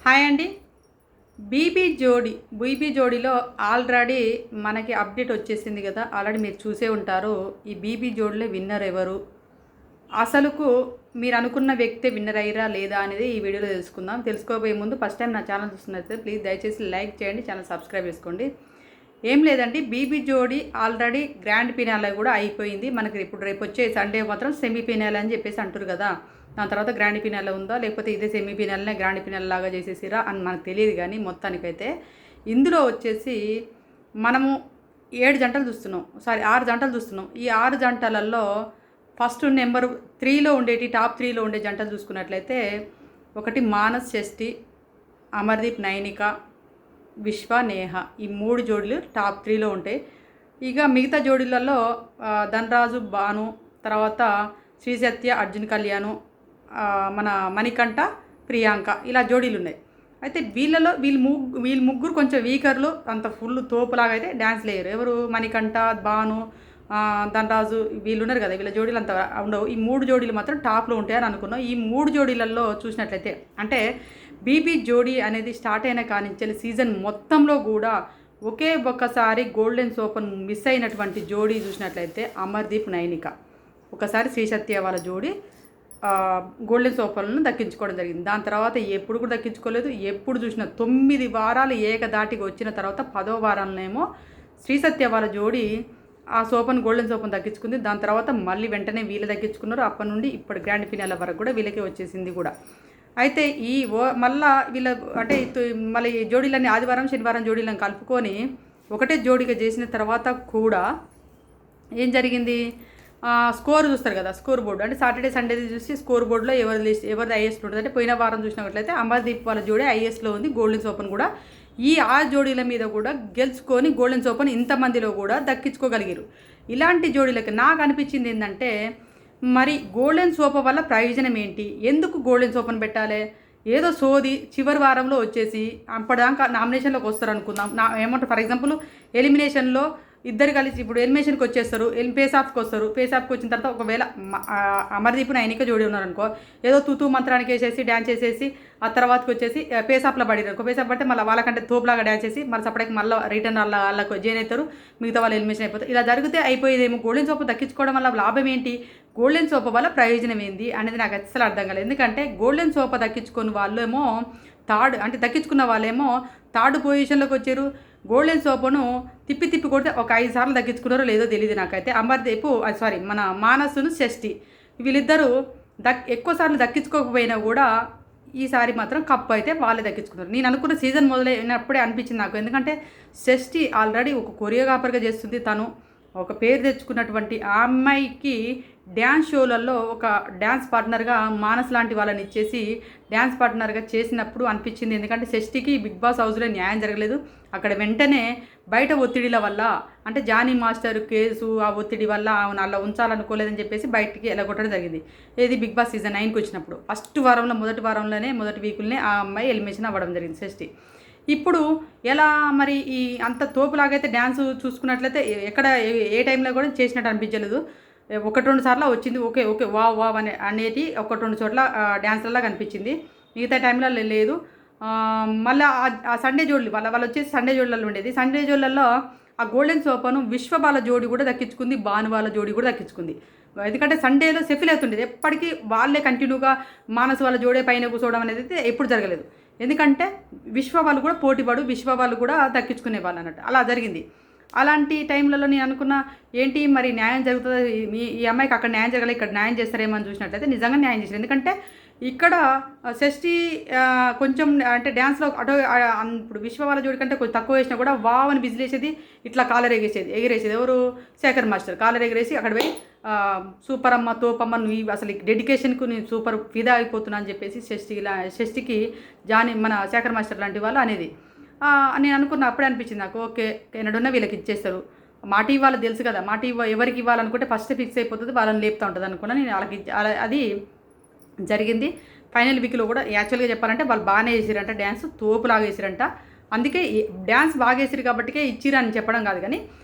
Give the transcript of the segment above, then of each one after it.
Hi అండి. BB జోడీలో already మనకి update వచ్చేసింది కదా. ఆల్రెడీ మీరు చూసే ఉంటారు. ఈ బీబీ జోడీలో విన్నర్ ఎవరు, అసలుకు మీరు అనుకున్న వ్యక్తే విన్నర్ అయ్యారా లేదా అనేది ఈ వీడియోలో తెలుసుకుందాం. తెలుసుకోబోయే ముందు ఫస్ట్ టైం నా ఛానల్ చూస్తున్నట్లయితే ప్లీజ్ దయచేసి లైక్ చేయండి, ఛానల్ సబ్స్క్రైబ్ చేసుకోండి. ఏం లేదండి, బీబీ జోడీ ఆల్రెడీ గ్రాండ్ ఫినాలే కూడా అయిపోయింది. మనకి ఇప్పుడు రేపు వచ్చే సండే మాత్రం సెమీ ఫినాలే అని చెప్పేసి అంటారు కదా. దాని తర్వాత గ్రాండ్ ఫినాలే ఉందా, లేకపోతే ఇదే సెమీ ఫినాలనే గ్రాండ్ ఫినాలే లాగా చేసేసిరా అని మనకు తెలియదు. కానీ మొత్తానికైతే ఇందులో వచ్చేసి మనము 7 జంటలు చూస్తున్నాం, 6 జంటలు చూస్తున్నాం. ఈ 6 జంటలలో ఫస్ట్ నెంబర్ 3లో ఉండేటి, టాప్ 3లో ఉండే జంటలు చూసుకున్నట్లయితే ఒకటి మానస్ షష్ఠి, అమర్దీప్ నైనిక, విశ్వ నేహ. ఈ 3 జోడీలు టాప్ 3లో ఉంటాయి. ఇక మిగతా జోడీలలో ధనరాజు భాను, తర్వాత శ్రీ సత్య అర్జున్ కళ్యాణ్, మన మణికంఠ ప్రియాంక, ఇలా జోడీలు ఉన్నాయి. అయితే వీళ్ళలో వీళ్ళు ముగ్గురు కొంచెం వీకర్లు, అంత ఫుల్ తోపులాగా అయితే డ్యాన్స్ లేయరు. ఎవరు? మణికంఠ, భాను, ధనరాజు, వీళ్ళు ఉన్నారు కదా. వీళ్ళ జోడీలు అంత ఉండవు. ఈ 3 జోడీలు మాత్రం టాప్లో ఉంటాయని అనుకున్నాం. ఈ 3 జోడీలలో చూసినట్లయితే అంటే బీబీ జోడీ అనేది స్టార్ట్ అయిన కానించి సీజన్ మొత్తంలో కూడా ఒక్కసారి గోల్డెన్ సోపన్ మిస్ అయినటువంటి జోడీ చూసినట్లయితే అమర్దీప్ నైనిక. ఒకసారి శ్రీ సత్య వాళ్ళ జోడీ గోల్డెన్ సోపన్లను దక్కించుకోవడం జరిగింది. దాని తర్వాత ఎప్పుడు కూడా దక్కించుకోలేదు. ఎప్పుడు చూసినా 9 వారాలు ఏకదాటికి వచ్చిన తర్వాత 10వ వారంలోనేమో శ్రీ సత్య వాళ్ళ జోడీ ఆ గోల్డెన్ సోపన్ దక్కించుకుంది. దాని తర్వాత మళ్ళీ వెంటనే వీళ్ళు దక్కించుకున్నారు. అప్పటి నుండి ఇప్పుడు గ్రాండ్ ఫినాలే వరకు కూడా వీళ్ళకే వచ్చేసింది కూడా. అయితే మళ్ళీ వీళ్ళ అంటే మళ్ళీ జోడీలన్నీ ఆదివారం శనివారం జోడీలను కలుపుకొని ఒకటే జోడీగా చేసిన తర్వాత కూడా ఏం జరిగింది, స్కోర్ చూస్తారు కదా, స్కోర్ బోర్డు అంటే సాటర్డే సండే చూసి స్కోర్ బోర్డులో ఎవరిది ఐఎస్లో ఉంటుంది. అంటే పోయిన వారం చూసినట్లయితే అమర్దీప్ వాళ్ళ జోడీ ఐఎస్లో ఉంది. గోల్డెన్ సోపన్ కూడా ఈ 6 జోడీల మీద కూడా గెలుచుకొని గోల్డెన్ సోపన్ ఇంతమందిలో కూడా దక్కించుకోగలిగారు. ఇలాంటి జోడీలకి నాకు అనిపించింది ఏంటంటే, మరి గోల్డెన్ సోపన్ వల్ల ప్రయోజనం ఏంటి, ఎందుకు గోల్డెన్ సోపన్ పెట్టాలి? ఏదో సోది చివరి వారంలో వచ్చేసి అప్పటిదాకా నామినేషన్లోకి వస్తారు అనుకుందాం. ఏమంటారు, ఫర్ ఎగ్జాంపుల్ ఎలిమినేషన్లో ఇద్దరు కలిసి ఇప్పుడు ఎలిమినేషన్కి వచ్చేస్తారు, పేసాఫ్కి వస్తారు. పేసాఫ్కి వచ్చిన తర్వాత ఒకవేళ అమర్దీప్ నైనిక జోడీ ఉన్నారనుకో, ఏదో తూతూ మంత్రానికి వేసేసి డ్యాన్స్ చేసేసి ఆ తర్వాతకి వచ్చేసి పేసాఫ్లో పడినారు. పేసాఫ్ పడితే మళ్ళీ వాళ్ళకంటే తోపులాగా డ్యాన్స్ చేసి మళ్ళీ సపరేట్గా మళ్ళీ రిటర్న్ వాళ్ళకు జాయిన్ అవుతారు, మిగతా వాళ్ళు ఎలిమినేషన్ అయిపోతారు. ఇలా జరిగితే అయిపోయేదేమో. గోల్డెన్ సోప్ దక్కించుకోవడం వల్ల లాభం ఏంటి, గోల్డెన్ సోప్ వల్ల ప్రయోజనం ఏంది అనేది నాకు అస్సలు అర్థం కాలేదు. ఎందుకంటే గోల్డెన్ సోప్ దక్కించుకున్న వాళ్ళేమో దక్కించుకున్న వాళ్ళేమో థర్డ్ పొజిషన్లోకి వచ్చారు. గోల్డెన్ సోపును తిప్పి కొడితే ఒక 5 సార్లు దక్కించుకున్నారో లేదో తెలియదు నాకైతే. అమర్దీప్ మన మానస్సును షష్ఠి వీళ్ళిద్దరూ ఎక్కువ సార్లు దక్కించుకోకపోయినా కూడా ఈసారి మాత్రం కప్పు అయితే వాళ్ళే దక్కించుకున్నారు. నేను అనుకున్న సీజన్ మొదలైనప్పుడే అనిపించింది నాకు. ఎందుకంటే షష్ఠి ఆల్రెడీ ఒక కొరియోగ్రాఫర్గా చేస్తుంది. తను ఒక పేరు తెచ్చుకున్నటువంటి ఆ అమ్మాయికి డ్యాన్స్ షోలలో ఒక డ్యాన్స్ పార్ట్నర్గా మానస్ లాంటి వాళ్ళని ఇచ్చేసి డ్యాన్స్ పార్ట్నర్గా చేసినప్పుడు అనిపించింది. ఎందుకంటే షష్ఠికి బిగ్ బాస్ హౌస్లో న్యాయం జరగలేదు. అక్కడ వెంటనే బయట ఒత్తిడిల వల్ల, అంటే జానీ మాస్టర్ కేసు ఆ ఒత్తిడి వల్ల ఆమెను అలా ఉంచాలనుకోలేదని చెప్పేసి బయటికి ఎలగొట్టడం జరిగింది. ఏది బిగ్ బాస్ సీజన్ 9కి వచ్చినప్పుడు ఫస్ట్ వారంలో మొదటి వీకులనే ఆ అమ్మాయి ఎలిమినేషన్ అవ్వడం జరిగింది షష్ఠి. ఇప్పుడు ఎలా మరి ఈ అంత తోపులాగైతే డ్యాన్స్ చూసుకున్నట్లయితే ఎక్కడ ఏ టైంలో కూడా చేసినట్టు అనిపించలేదు. 1-2 సార్లు వచ్చింది, ఓకే వావ్ అనేది 1-2 చోట్ల డ్యాన్స్లలో కనిపించింది. మిగతా టైంలో లేదు. మళ్ళీ ఆ సండే జోడులు వాళ్ళు వచ్చేసి సండే జోడులలో ఉండేది. సండే జోడులలో ఆ గోల్డెన్ సోపను విశ్వబాల జోడి కూడా దక్కించుకుంది, భాను వాళ్ళ జోడి కూడా దక్కించుకుంది. ఎందుకంటే సండేలో సెఫిల్ అవుతుండేది. ఎప్పటికీ వాళ్ళే కంటిన్యూగా మానసు వాళ్ళ జోడే పైన కూర్చోవడం అనేది అయితే ఎప్పుడు జరగలేదు. ఎందుకంటే విశ్వ వాళ్ళు కూడా పోటీపడు విశ్వ వాళ్ళు కూడా దక్కించుకునే వాళ్ళు అన్నట్టు అలా జరిగింది. అలాంటి టైంలలో నేను అనుకున్న ఏంటి మరి న్యాయం జరుగుతుంది, ఈ అమ్మాయికి అక్కడ న్యాయం జరగలేదు, ఇక్కడ న్యాయం చేస్తారేమో అని చూసినట్లయితే నిజంగా న్యాయం చేశారు. ఎందుకంటే ఇక్కడ షష్ఠి కొంచెం అంటే డ్యాన్స్లో ఇప్పుడు విశ్వ వాళ్ళ జోడి కంటే కొంచెం తక్కువ వేసినా కూడా వావ్ అని విజిలేసేది, ఇట్లా కాలర్ ఎగిరేసేది ఎవరు? శేఖర్ మాస్టర్. కాలర్ ఎగిరేసి అక్కడ పోయి సూపర్ అమ్మ తోపమ్మ నువ్వు అసలు డెడికేషన్కు నేను సూపర్ ఫిదా అయిపోతున్నా అని చెప్పేసి షష్ఠికి మన శేఖర్ మాస్టర్ లాంటి వాళ్ళు అనేది నేను అనుకున్న. అప్పుడే అనిపించింది నాకు, ఓకే ఎన్నడున్నా వీళ్ళకి ఇచ్చేస్తారు. మాట ఇవ్వాలి తెలుసు కదా, మాట ఎవరికి ఇవ్వాలనుకుంటే ఫస్ట్ ఫిక్స్ అయిపోతుంది, వాళ్ళని లేపుతూ ఉంటుంది అనుకున్నా నేను. వాళ్ళకి జరిగింది. ఫైనల్ వీక్లో కూడా యాక్చువల్గా చెప్పాలంటే వాళ్ళు బాగానే వేసారంట, డ్యాన్స్ తోపులాగా వేసారంట. అందుకే డ్యాన్స్ బాగా వేసారు కాబట్టికే ఇచ్చిరని చెప్పడం కాదు. కానీ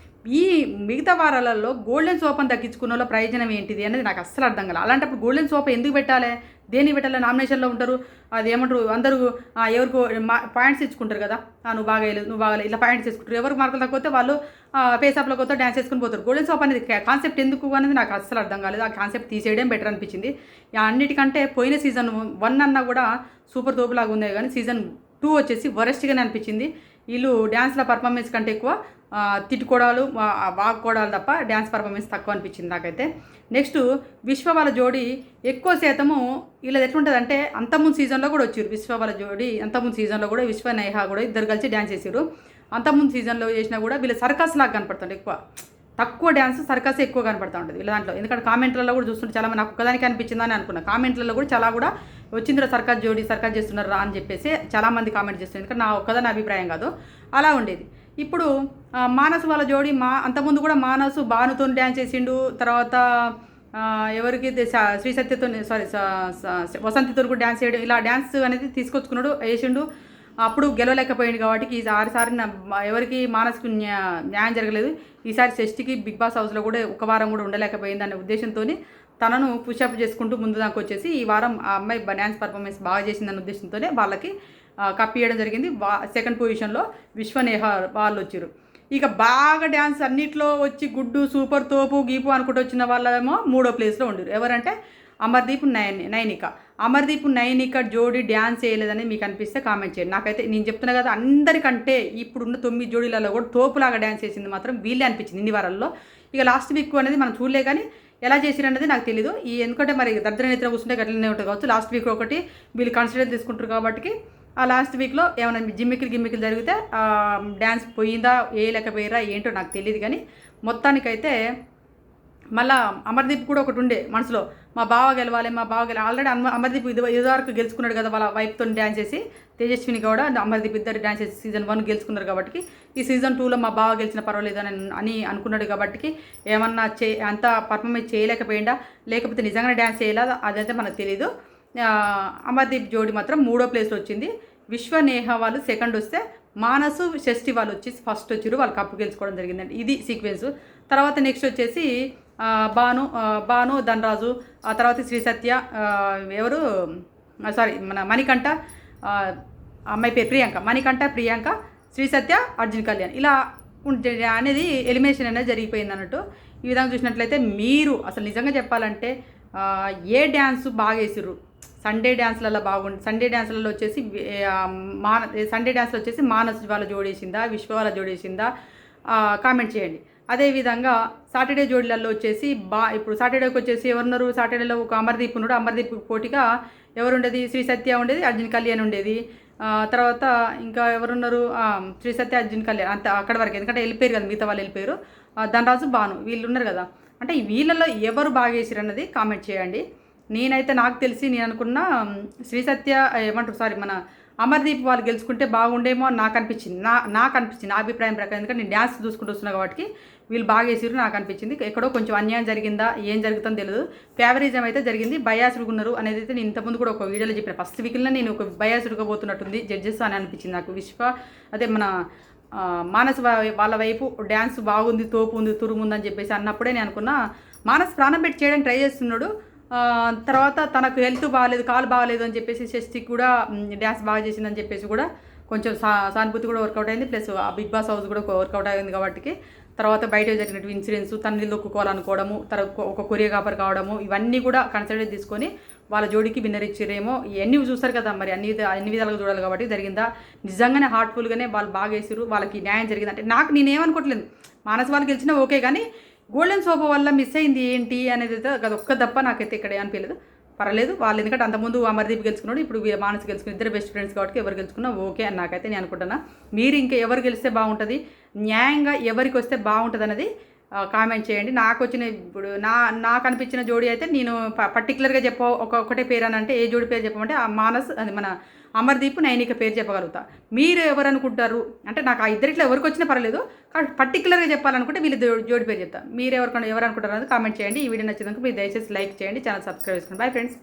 ఈ మిగతా వారాలలో గోల్డెన్ సోపాను దక్కించుకున్న వాళ్ళ ప్రయోజనం ఏంటిది అనేది నాకు అస్సలు అర్థం కాలేదు. అలాంటప్పుడు గోల్డెన్ సోపా ఎందుకు పెట్టాలి, దేనికి పెట్టాలి? నామినేషన్లో ఉంటారు, అది ఏమంటారు అందరూ ఎవరికో పాయింట్స్ ఇచ్చుకుంటారు కదా, నువ్వు బాగాలేదు నువ్వు బాగాలేదు ఇట్లా పాయింట్స్ ఇచ్చుకుంటారు. ఎవరికి మార్కులు తక్కువ వాళ్ళు పేసాప్లో కొత్త డ్యాన్స్ చేసుకుని పోతారు. గోల్డెన్ సోప్ అనేది కాన్సెప్ట్ ఎందుకు అనేది నాకు అస్సలు అర్థం కాలేదు. ఆ కాన్సెప్ట్ తీసేయడం బెటర్ అనిపించింది. అన్నిటికంటే పోయిన సీజన్ 1 అన్నా కూడా సూపర్ తోపులాగా ఉంది, కానీ సీజన్ 2 వచ్చేసి వరెస్ట్గానే అనిపించింది. వీళ్ళు డ్యాన్స్ల పర్ఫార్మెన్స్ కంటే ఎక్కువ తిట్టుకోవడాలు వాక్కోవడాలు తప్ప డ్యాన్స్ పర్ఫార్మెన్స్ తక్కువ అనిపించింది నాకైతే. నెక్స్ట్ విశ్వ వాళ్ళ జోడి ఎక్కువ శాతము వీళ్ళది ఎట్లుంటుంది అంతకుముందు సీజన్లో కూడా వచ్చారు. విశ్వ వాళ్ళ జోడి అంతకుముందు సీజన్లో కూడా విశ్వ నేహా కూడా ఇద్దరు కలిసి డ్యాన్స్ చేశారు. అంతకుముందు సీజన్లో చేసినా కూడా వీళ్ళు సర్కస్ లాగా కనపడుతుంది, తక్కువ డ్యాన్స్ సర్కస్ ఎక్కువ కనపడుతూ ఉంటుంది వీళ్ళ దాంట్లో. ఎందుకంటే కామెంట్లలో కూడా చూస్తుంటే చాలా నాకు ఒక్కదానికి అనిపించిందని అనుకున్నా. కామెంట్లలో కూడా చాలా కూడా వచ్చిందిరా సర్కస్ జోడి సర్కస్ చేస్తున్నారా అని చెప్పేసి చాలామంది కామెంట్ చేస్తున్నారు. ఎందుకంటే నా ఒక్కదాని అభిప్రాయం కాదు, అలా ఉండేది. ఇప్పుడు మానసు వాళ్ళ జోడి అంతకుముందు కూడా మానసు భానుతో డ్యాన్స్ చేసిండు, తర్వాత ఎవరికి శ్రీ సత్యతో వసంతితో కూడా డ్యాన్స్ చేయడం, ఇలా డ్యాన్స్ అనేది తీసుకొచ్చుకున్నాడు వేసిండు. అప్పుడు గెలవలేకపోయింది కాబట్టి ఈ 6 సార్లు ఎవరికి మానసుకు న్యాయం జరగలేదు. ఈసారి షష్ఠికి బిగ్ బాస్ హౌస్లో కూడా ఒక వారం కూడా ఉండలేకపోయింది అనే ఉద్దేశంతో తనను పుషప్ చేసుకుంటూ ముందు దాకా వచ్చేసి ఈ వారం ఆ అమ్మాయి డ్యాన్స్ పర్ఫార్మెన్స్ బాగా చేసిందన్న ఉద్దేశంతోనే వాళ్ళకి కప్ ఇవ్వడం జరిగింది. సెకండ్ పొజిషన్లో విశ్వనేహ వాళ్ళు వచ్చారు. ఇక బాగా డ్యాన్స్ అన్నిట్లో వచ్చి గుడ్డు సూపర్ తోపు గీపు అనుకుంటూ వచ్చిన వాళ్ళేమో 3వ ప్లేస్లో ఉండరు. ఎవరంటే అమర్దీప్ నైనిక. అమర్దీప్ నైనిక జోడీ డ్యాన్స్ చేయలేదని మీకు అనిపిస్తే కామెంట్ చేయండి. నాకైతే నేను చెప్తున్నా కదా, అందరికంటే ఇప్పుడున్న 9 జోడీలలో కూడా తోపులాగా డ్యాన్స్ చేసింది మాత్రం వీళ్ళే అనిపించింది ఇన్ని వారాల్లో. ఇక లాస్ట్ వీక్ అనేది మనం చూడలే, కానీ ఎలా చేసిరనేది నాకు తెలీదు. ఎందుకంటే మరి దరిద్ర నేత్ర కూర్చుంటే గట్లనే ఉంటుంది కావచ్చు. లాస్ట్ వీక్ ఒకటి వీళ్ళు కన్సిడర్ తీసుకుంటారు కాబట్టి ఆ లాస్ట్ వీక్లో ఏమైనా గిమ్మికిలు జరిగితే డ్యాన్స్ పోయిందా వేయలేకపోయారా ఏంటో నాకు తెలియదు. కానీ మొత్తానికైతే మళ్ళీ అమర్దీప్ కూడా ఒకటి ఉండే మనసులో, మా బావ గెలవాలి ఆల్రెడీ అమర్దీప్ ఇదివరకు గెలుచుకున్నాడు కదా వాళ్ళ వైఫ్తో డ్యాన్స్ చేసి. తేజస్విని కూడా అమర్దీప్ ఇద్దరు డ్యాన్స్ చేసి సీజన్ 1 గెలుచుకున్నారు కాబట్టి ఈ సీజన్ 2లో మా బావ గెలిచిన పర్వాలేదు అని అనుకున్నాడు కాబట్టి ఏమన్నా అంత పర్ఫార్మెన్స్ చేయలేకపోయిందా లేకపోతే నిజంగానే డ్యాన్స్ చేయలేదా అదైతే మనకు తెలీదు. అమర్దీప్ జోడి మాత్రం 3వ ప్లేస్లో వచ్చింది. విశ్వనేహ వాళ్ళు సెకండ్ వస్తే మానసు షష్ఠి వాళ్ళు వచ్చేసి ఫస్ట్ వచ్చారు. వాళ్ళు కప్పు గెలుచుకోవడం జరిగిందండి. ఇది సీక్వెన్స్. తర్వాత నెక్స్ట్ వచ్చేసి భాను ధనరాజు, ఆ తర్వాత శ్రీ సత్య, ఎవరు మన మణికంఠ, అమ్మాయి పేరు ప్రియాంక, మణికంఠ ప్రియాంక, శ్రీ సత్య అర్జున్ కళ్యాణ్, ఇలా అనేది ఎలిమినేషన్ అనేది జరిగిపోయింది అన్నట్టు. ఈ విధంగా చూసినట్లయితే మీరు అసలు నిజంగా చెప్పాలంటే ఏ డ్యాన్స్ బాగా వేసిర్రు? సండే డ్యాన్స్లలో బాగుంది. సండే డ్యాన్స్లలో వచ్చేసి మానస్ వాళ్ళ జోడేసిందా విశ్వ వాళ్ళ జోడేసిందా కామెంట్ చేయండి. అదేవిధంగా సాటర్డే జోడీలలో వచ్చేసి ఇప్పుడు సాటర్డేకి వచ్చేసి ఎవరున్నారు? సాటర్డేలో ఒక అమర్దీప్ ఉన్నాడు. అమర్దీప్ పోటీగా ఎవరు ఉండేది? శ్రీ సత్య ఉండేది, అర్జున్ కళ్యాణ్ ఉండేది. తర్వాత ఇంకా ఎవరున్నారు? శ్రీ సత్య అర్జున్ కళ్యాణ్, అంత అక్కడ వరకు. ఎందుకంటే వెళ్ళిపోయారు కదా, మిగతా వాళ్ళు వెళ్ళిపోయారు. ధనరాజు భాను వీళ్ళు ఉన్నారు కదా. అంటే వీళ్ళలో ఎవరు బాగా వేసారు అన్నది కామెంట్ చేయండి. నేనైతే నాకు తెలిసి నేను అనుకున్న శ్రీ సత్య మన అమర్దీప్ వాళ్ళు గెలుచుకుంటే బాగుండేమో అని నాకు అనిపించింది. నా అభిప్రాయం ప్రకారం. ఎందుకంటే నేను డ్యాన్స్ చూసుకుంటూ వస్తున్నా కాబట్టి వీళ్ళు బాగా వేసారు నాకు అనిపించింది. ఎక్కడో కొంచెం అన్యాయం జరిగిందా ఏం జరుగుతుందో తెలియదు. ఫేవరిజం అయితే జరిగింది. బయాసుడు ఉన్నారు అనేది అయితే నేను ఇంతకుముందు కూడా ఒక వీడియోలో చెప్పిన. ఫస్ట్ వీక్లో నేను ఒక బయాసుడుగా పోతున్నట్టుంది జడ్జెస్ అని అనిపించింది నాకు. అదే మన మానస్ వాళ్ళ వైపు డ్యాన్స్ బాగుంది, తోపు ఉంది, తురుముందని చెప్పేసి అన్నప్పుడే నేను అనుకున్నా మానస్ ప్రాణం పెట్టి చేయడానికి ట్రై చేస్తున్నాడు. తర్వాత తనకు హెల్త్ బాగాలేదు, కాలు బాగాలేదు అని చెప్పేసి షష్ఠికి కూడా డ్యాన్స్ బాగా చేసిందని చెప్పేసి కూడా కొంచెం సానుభూతి కూడా వర్కౌట్ అయింది. ప్లస్ ఆ బిగ్ బాస్ హౌస్ కూడా వర్కౌట్ అయింది కాబట్టి తర్వాత బయట జరిగినట్టు ఇన్సిడెంట్స్, తనని దొక్కుకోవాలనుకోవడము, ఒక కొరియోగ్రాఫర్ కావడము, ఇవన్నీ కూడా కన్సిడర్ తీసుకొని వాళ్ళ జోడికి విన్నర్ ఇచ్చారేమో. ఇవన్నీ చూస్తారు కదా, మరి అన్ని విధాలుగా చూడాలి కాబట్టి జరిగిందా నిజంగానే హార్ట్ఫుల్గానే వాళ్ళు బాగా వేసారు, వాళ్ళకి న్యాయం జరిగింది అంటే నేనేమనుకోవట్లేదు. మానస్ వాళ్ళు గెలిచినా ఓకే, కానీ గోల్డెన్ సోఫా వల్ల మిస్ అయింది ఏంటి అనేది అయితే అది ఒక్క తప్ప నాకైతే ఇక్కడ అనిపించలేదు. పర్లేదు వాళ్ళు, ఎందుకంటే అంతకుముందు అమర్దీప్ గెలుచుకున్నాడు, ఇప్పుడు మానస్ గెలుచుకుని, ఇద్దరు బెస్ట్ ఫ్రెండ్స్ కాబట్టి ఎవరు గెలుచుకున్నా ఓకే అని నాకైతే నేను అనుకుంటున్నా. మీరు ఇంకా ఎవరు గెలిస్తే బాగుంటుంది, న్యాయంగా ఎవరికి వస్తే బాగుంటుంది అనేది కామెంట్ చేయండి. ఇప్పుడు నాకు అనిపించిన జోడీ అయితే నేను పర్టికులర్గా ఒకటే పేరు అని అంటే ఏ జోడి పేరు చెప్పమంటే ఆ మానస్, అది మన అమర్దీప్ నైనిక పేరు చెప్పగలుగుతా. మీరు ఎవరు అనుకుంటారు అంటే నాకు ఆ ఇద్దరిట్లో ఎవరికి వచ్చినా పర్లేదు, కానీ పర్టికులర్గా చెప్పాలనుకుంటే వీళ్ళు జోడి పేరు చెప్తా. మీరు ఎవరు అనుకుంటారు అనేది కామెంట్ చేయండి. ఈ వీడియో నచ్చినందుకు మీరు దయచేసి లైక్ చేయండి, ఛానల్ సబ్స్క్రైబ్ చేసుకోండి. Bye friends.